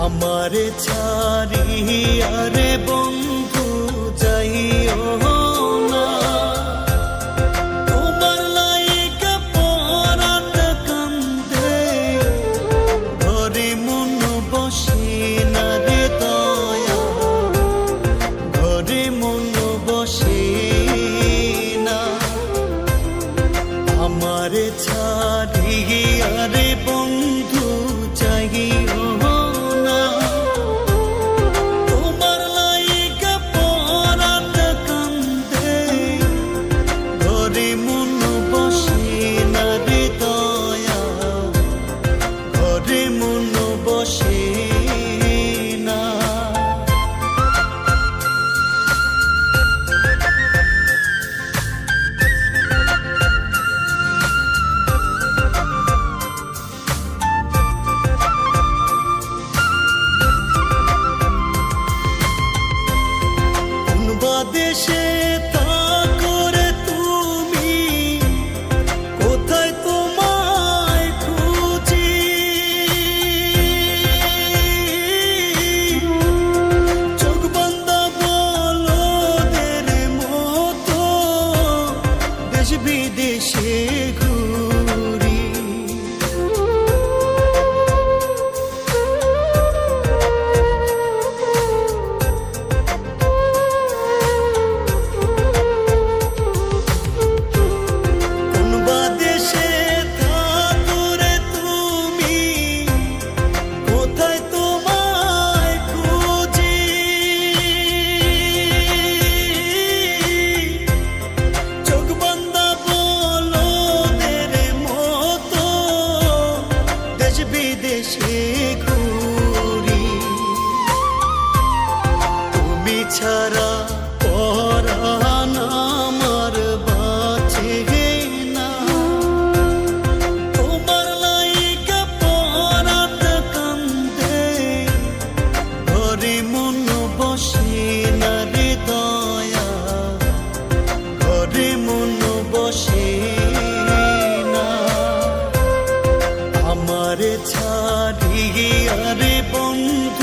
আমারে ছাড়িয়া রে বন্ধু যাইও না, তোমার লাইগা পরাণ কান্দে, ঘরে মন বসে না রে দয়া, ঘরে মন বসে না। আমারে ছাড়িয়া রে বন্ধু যাইও না, তোমার লাইগা পরাণ কান্দে, ঘরে মন বসে না রে দয়া, ঘরে মন বসে না। দেশে তা করে তুমি, কোথায় তোমায় খুঁজি, চোখ বান্ধা বলদের মতো দেশ বিদেশে ঘুরি। বিদেশে ঘুরি, তুমি ছাড়া পরাণ আমার বাঁচে না, তোমার লাইগা পরাণ কান্দে, ঘরে মন বসে না রে দয়া, ঘরে মন বসে না। আমারে ছাড়িয়া রে বন্ধু